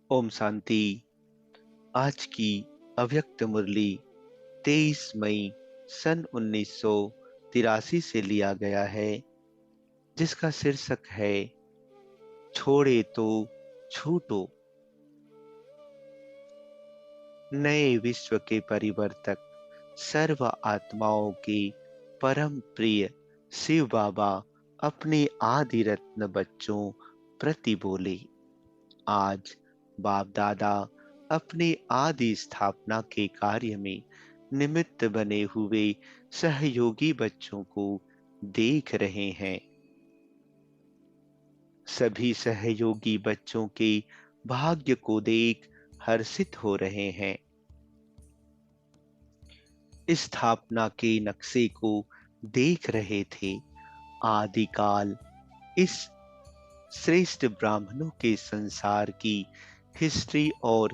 ओम शांति। आज की अव्यक्त मुरली 23 मई सन 1983 से लिया गया है, जिसका शीर्षक है छोड़े तो छूटो। नए विश्व के परिवर्तक, सर्व आत्माओं के परम प्रिय शिव बाबा अपने आदि रत्न बच्चों प्रति बोले। आज बाप दादा अपने आदि स्थापना के कार्य में निमित्त बने हुए सहयोगी बच्चों को देख रहे हैं। सभी सहयोगी बच्चों के भाग्य को देख हर्षित हो रहे हैं। स्थापना के नक्शे को देख रहे थे। आदिकाल इस श्रेष्ठ ब्राह्मणों के संसार की हिस्ट्री और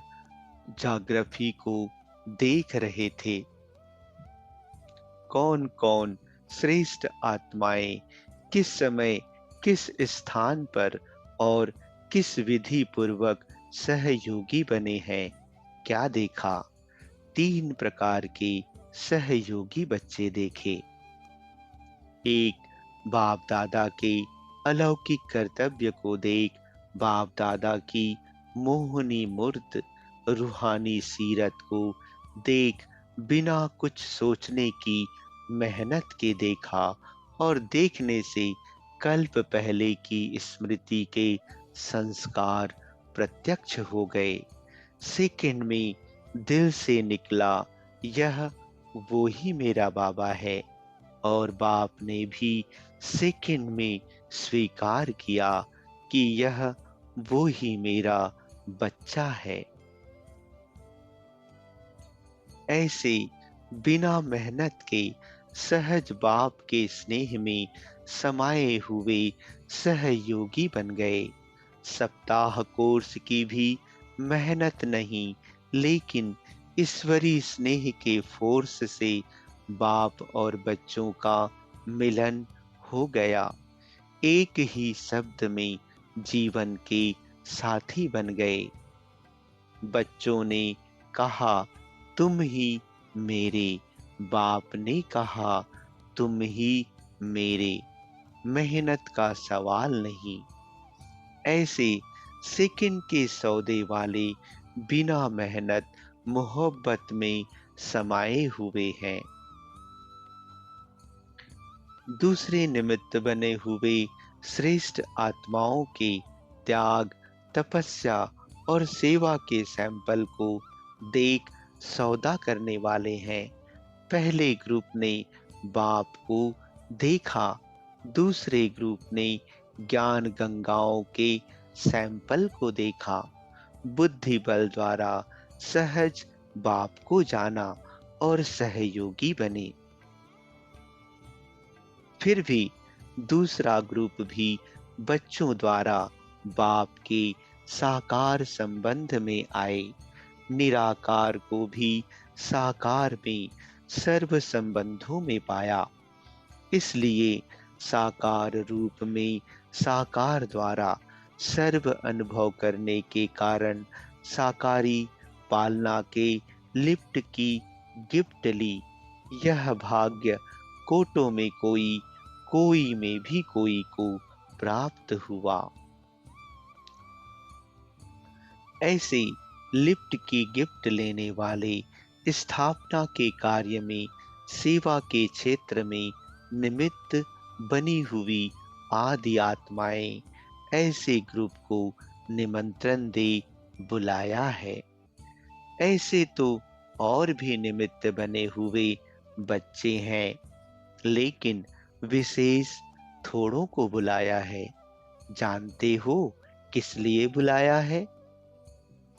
ज्योग्राफी को देख रहे थे। कौन कौन श्रेष्ठ आत्माएं किस समय किस स्थान पर और किस विधि पूर्वक सहयोगी बने हैं, क्या देखा। 3 प्रकार के सहयोगी बच्चे देखे। एक, बाप दादा के अलौकिक कर्तव्य को देख बाप दादा की मोहनी मूर्त रूहानी सीरत को देख बिना कुछ सोचने की मेहनत के देखा, और देखने से कल्प पहले की स्मृति के संस्कार प्रत्यक्ष हो गए। सेकंड में दिल से निकला, यह वो ही मेरा बाबा है, और बाप ने भी सेकंड में स्वीकार किया कि यह वो ही मेरा बच्चा है। ऐसे बिना मेहनत के सहज बाप के स्नेह में समाये हुए सहयोगी बन गए। सप्ताह कोर्स की भी मेहनत नहीं, लेकिन ईश्वरी स्नेह के फोर्स से बाप और बच्चों का मिलन हो गया। एक ही शब्द में जीवन के साथी बन गए। बच्चों ने कहा तुम ही मेरे, बाप ने कहा तुम ही मेरे। मेहनत का सवाल नहीं। ऐसे सेकंड के सौदे वाले बिना मेहनत मोहब्बत में समाये हुए हैं। दूसरे निमित्त बने हुए श्रेष्ठ आत्माओं के त्याग, तपस्या और सेवा के सैंपल को देख सौदा करने वाले हैं। पहले ग्रुप ने बाप को देखा, दूसरे ग्रुप ने ज्ञान गंगाओं के सैंपल को देखा। बुद्धि बल द्वारा सहज बाप को जाना और सहयोगी बने। फिर भी दूसरा ग्रुप भी बच्चों द्वारा बाप के साकार संबंध में आए। निराकार को भी साकार में सर्व संबंधों में पाया। इसलिए साकार रूप में साकार द्वारा सर्व अनुभव करने के कारण साकारी पालना के लिफ्ट की गिफ्ट ली। यह भाग्य कोटों में कोई, कोई में भी कोई को प्राप्त हुआ। ऐसे लिफ्ट की गिफ्ट लेने वाले स्थापना के कार्य में सेवा के क्षेत्र में निमित्त बनी हुई आदि आत्माएं ऐसे ग्रुप को निमंत्रण दे बुलाया है। ऐसे तो और भी निमित्त बने हुए बच्चे हैं, लेकिन विशेष थोड़ों को बुलाया है। जानते हो किस लिए बुलाया है?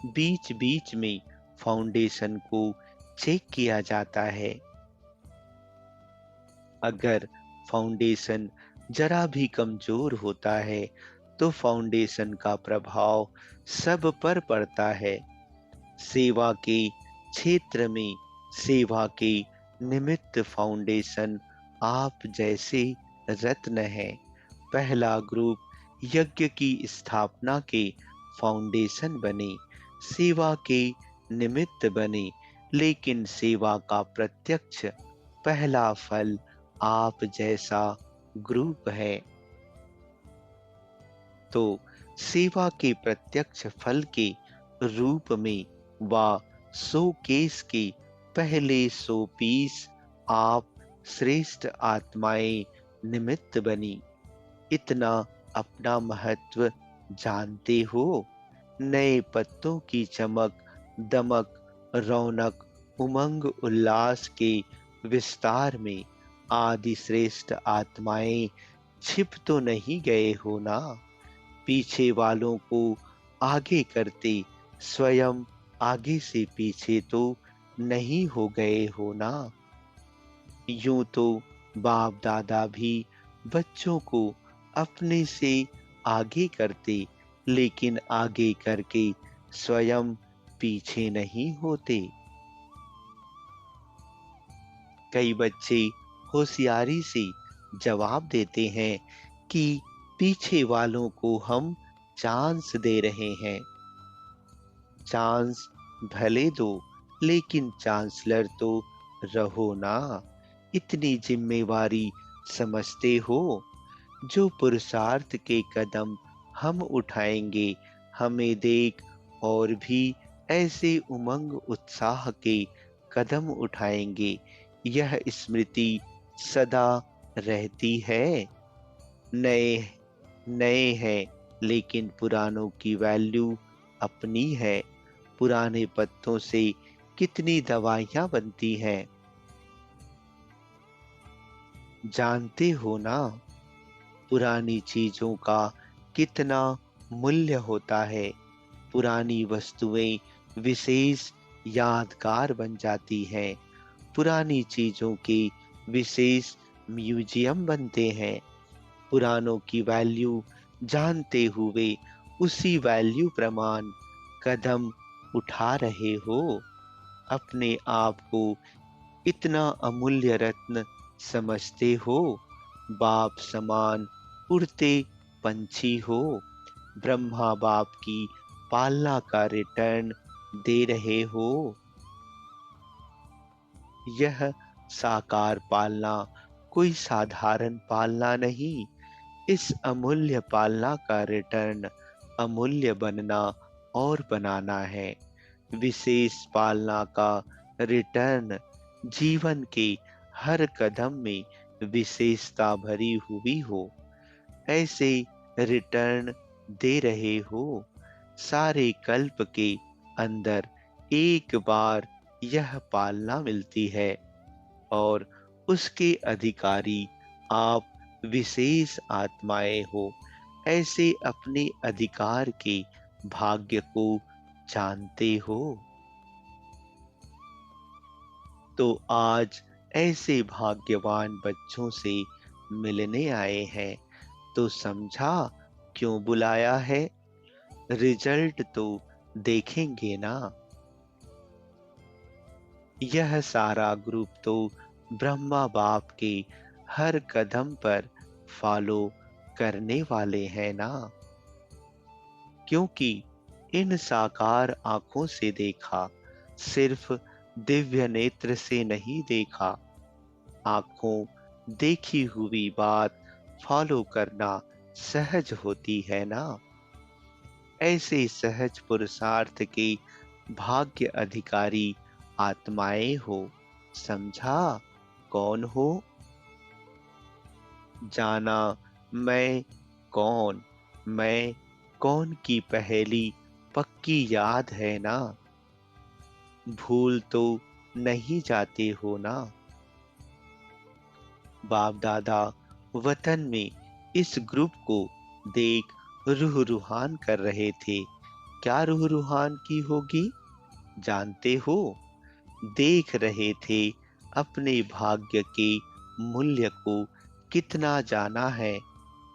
बीच बीच में फाउंडेशन को चेक किया जाता है। अगर फाउंडेशन जरा भी कमजोर होता है तो फाउंडेशन का प्रभाव सब पर पड़ता है। सेवा के क्षेत्र में सेवा के निमित्त फाउंडेशन आप जैसे रत्न है। पहला ग्रुप यज्ञ की स्थापना के फाउंडेशन बने, सेवा के निमित्त बने, लेकिन सेवा का प्रत्यक्ष पहला फल आप जैसा ग्रुप है। तो सेवा के प्रत्यक्ष फल के रूप में व 100 केस के पहले 100 पीस आप श्रेष्ठ आत्माएं निमित्त बनी। इतना अपना महत्व जानते हो? नए पत्तों की चमक दमक, रौनक, उमंग उल्लास के विस्तार में आदि श्रेष्ठ आत्माएं छिप तो नहीं गए हो ना? पीछे वालों को आगे करते स्वयं आगे से पीछे तो नहीं हो गए हो ना? यूं तो बाप दादा भी बच्चों को अपने से आगे करते, लेकिन आगे करके स्वयं पीछे नहीं होते। कई बच्चे होशियारी से जवाब देते हैं कि पीछे वालों को हम चांस दे रहे हैं। चांस भले दो, लेकिन चांसलर तो रहो ना। इतनी जिम्मेवारी समझते हो? जो पुरुषार्थ के कदम हम उठाएंगे, हमें देख और भी ऐसे उमंग उत्साह के कदम उठाएंगे। यह स्मृति सदा रहती है। नए नए हैं, लेकिन पुरानों की वैल्यू अपनी है। पुराने पत्तों से कितनी दवाइयां बनती हैं, जानते हो ना? पुरानी चीजों का कितना मूल्य होता है। पुरानी वस्तुएं विशेष यादगार बन जाती हैं। पुरानी चीजों के विशेष म्यूजियम बनते हैं। पुरानों की वैल्यू जानते हुए उसी वैल्यू प्रमाण कदम उठा रहे हो। अपने आप को इतना अमूल्य रत्न समझते हो। बाप समान उड़ते पंछी हो। ब्रह्मा बाप की पालना का रिटर्न दे रहे हो। यह साकार पालना कोई साधारण पालना नहीं। इस अमूल्य पालना का रिटर्न अमूल्य बनना और बनाना है। विशेष पालना का रिटर्न जीवन के हर कदम में विशेषता भरी हुई हो, ऐसे रिटर्न दे रहे हो। सारे कल्प के अंदर एक बार यह पालना मिलती है और उसके अधिकारी आप विशेष आत्माएं हो। ऐसे अपने अधिकार के भाग्य को जानते हो। तो आज ऐसे भाग्यवान बच्चों से मिलने आए हैं, तो समझा क्यों बुलाया है? रिजल्ट तो देखेंगे ना। यह सारा ग्रुप तो ब्रह्मा बाप के हर कदम पर फॉलो करने वाले हैं ना। क्योंकि इन साकार आंखों से देखा, सिर्फ दिव्य नेत्र से नहीं देखा। आंखों देखी हुई बात फॉलो करना सहज होती है ना। ऐसे सहज पुरुषार्थ के भाग्य अधिकारी आत्माएं हो। समझा कौन हो? जाना मैं कौन, मैं कौन की पहेली पक्की याद है ना। भूल तो नहीं जाते हो ना। बाप दादा वतन में इस ग्रुप को देख रूह रूहान कर रहे थे। क्या रूह रूहान की होगी, जानते हो? देख रहे थे अपने भाग्य के मूल्य को कितना जाना है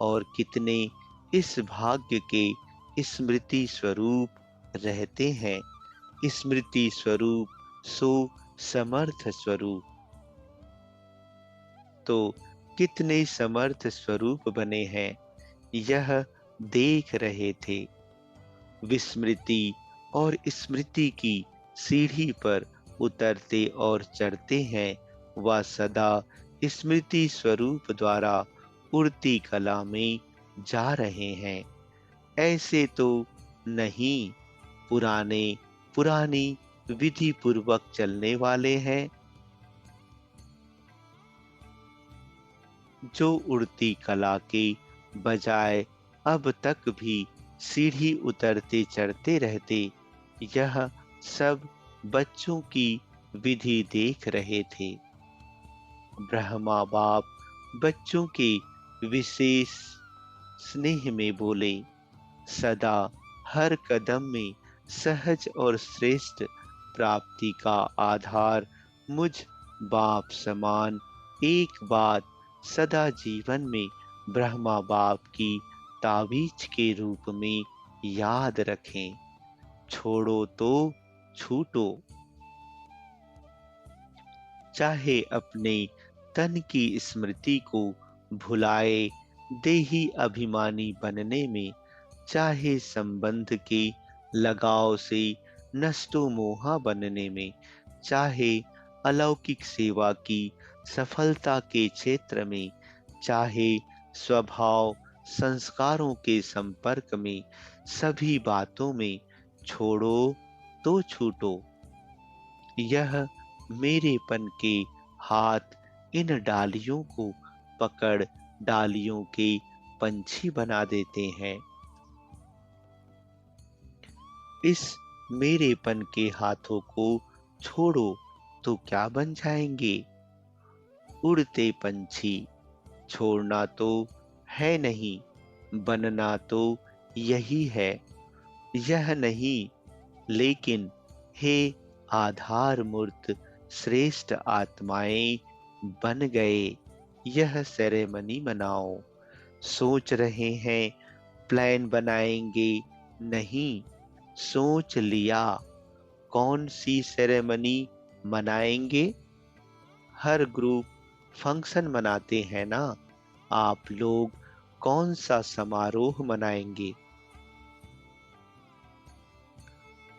और कितने इस भाग्य के स्मृति स्वरूप रहते हैं। स्मृति स्वरूप सो समर्थ स्वरूप। तो कितने समर्थ स्वरूप बने हैं, यह देख रहे थे। विस्मृति और स्मृति की सीढ़ी पर उतरते और चढ़ते हैं, वह सदा स्मृति स्वरूप द्वारा उड़ती कला में जा रहे हैं। ऐसे तो नहीं, पुराने पुरानी विधि पूर्वक चलने वाले हैं, जो उड़ती कला के बजाय अब तक भी सीढ़ी उतरते चढ़ते रहते। यह सब बच्चों की विधि देख रहे थे। ब्रह्मा बाप बच्चों के विशेष स्नेह में बोले, सदा हर कदम में सहज और श्रेष्ठ प्राप्ति का आधार मुझ बाप समान एक बात सदा जीवन में ब्रह्मा बाप की ताबीज के रूप में याद रखें, छोड़ो तो छूटो। चाहे अपने तन की स्मृति को भुलाए देही अभिमानी बनने में, चाहे संबंध के लगाव से नष्टो मोहा बनने में, चाहे अलौकिक सेवा की सफलता के क्षेत्र में, चाहे स्वभाव संस्कारों के संपर्क में, सभी बातों में छोड़ो तो छूटो। यह मेरेपन के हाथ इन डालियों को पकड़ डालियों के पंछी बना देते हैं। इस मेरेपन के हाथों को छोड़ो तो क्या बन जाएंगे? उड़ते पंछी। छोड़ना तो है नहीं, बनना तो यही है। यह नहीं, लेकिन हे आधार मूर्त श्रेष्ठ आत्माएं बन गए, यह सेरेमनी मनाओ। सोच रहे हैं प्लान बनाएंगे, नहीं, सोच लिया। कौन सी सेरेमनी मनाएंगे? हर ग्रुप फंक्शन मनाते हैं ना, आप लोग कौन सा समारोह मनाएंगे?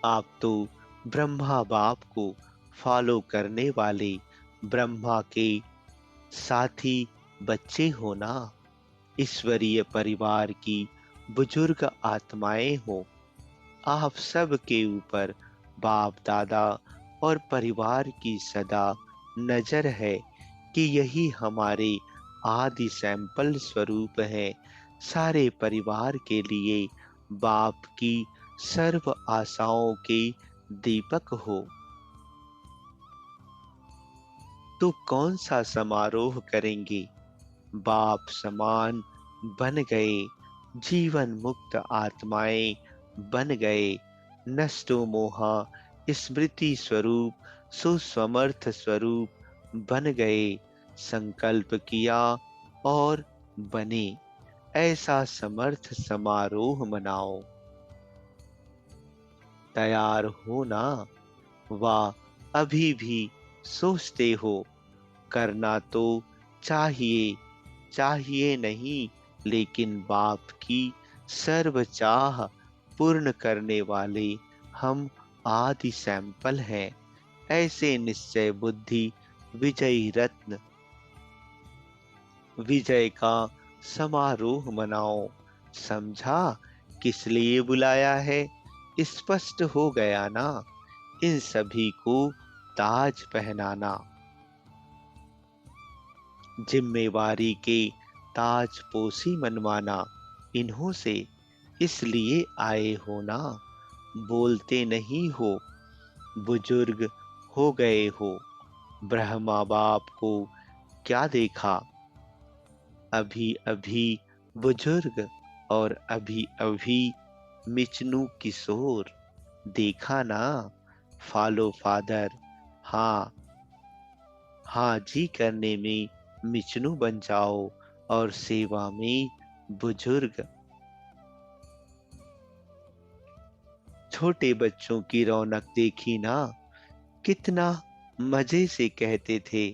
आप तो ब्रह्मा बाप को फॉलो करने वाले ब्रह्मा के साथी बच्चे हो ना, ईश्वरीय परिवार की बुजुर्ग आत्माएं हो। आप सब के ऊपर बाप दादा और परिवार की सदा नजर है कि यही हमारे आदि सैंपल स्वरूप है। सारे परिवार के लिए बाप की सर्व आशाओं के दीपक हो। तो कौन सा समारोह करेंगे? बाप समान बन गए, जीवन मुक्त आत्माएं बन गए, नष्टो मोहा स्मृति स्वरूप सुस्वमर्थ स्वरूप बन गए। संकल्प किया और बने, ऐसा समर्थ समारोह मनाओ। तैयार हो ना? वाह, अभी भी सोचते हो? करना तो चाहिए, चाहिए नहीं, लेकिन बाप की सर्व चाह पूर्ण करने वाले हम आदि सैंपल हैं। ऐसे निश्चय बुद्धि विजयी रत्न विजय का समारोह मनाओ। समझा किस लिए बुलाया है? स्पष्ट हो गया ना? इन सभी को ताज पहनाना, जिम्मेवारी के ताज पोशी मनवाना, इन्हों से इसलिए आए हो ना? बोलते नहीं हो, बुजुर्ग हो गए हो। ब्रह्मा बाप को क्या देखा? अभी अभी बुजुर्ग और अभी अभी मिचनू किशोर। देखा ना? फॉलो फादर, हाँ हाँ जी करने में मिचनू बन जाओ और सेवा में बुजुर्ग। छोटे बच्चों की रौनक देखी ना? कितना मजे से कहते थे,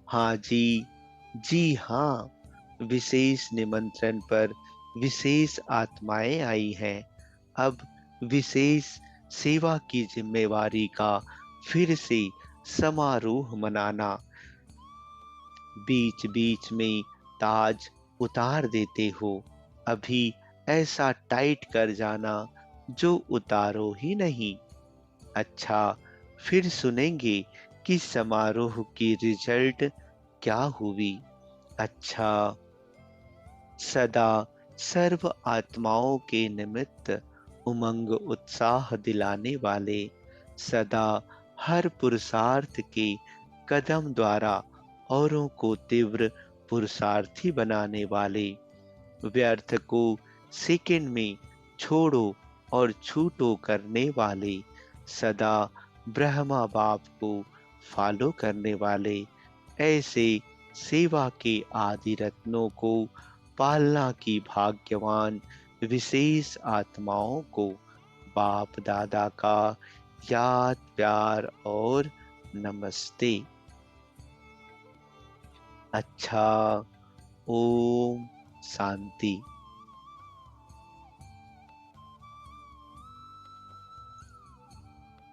हाँ जी, जी हाँ। विशेष निमंत्रण पर विशेष आत्माएं आई हैं। अब विशेष सेवा की जिम्मेवारी का फिर से समारोह मनाना। बीच बीच में ताज उतार देते हो, अभी ऐसा टाइट कर जाना जो उतारो ही नहीं। अच्छा, फिर सुनेंगे कि समारोह की रिजल्ट क्या हुई। अच्छा, सदा सर्व आत्माओं के निमित्त उमंग उत्साह दिलाने वाले, सदा हर पुरुषार्थ के कदम द्वारा औरों को तीव्र पुरुषार्थी बनाने वाले, व्यर्थ को सेकंड में छोड़ो और छूटो करने वाले, सदा ब्रह्मा बाप को फॉलो करने वाले, ऐसे सेवा के आदि रत्नों को पालना की भाग्यवान विशेष आत्माओं को बाप दादा का याद प्यार और नमस्ते। अच्छा, ओम शांति।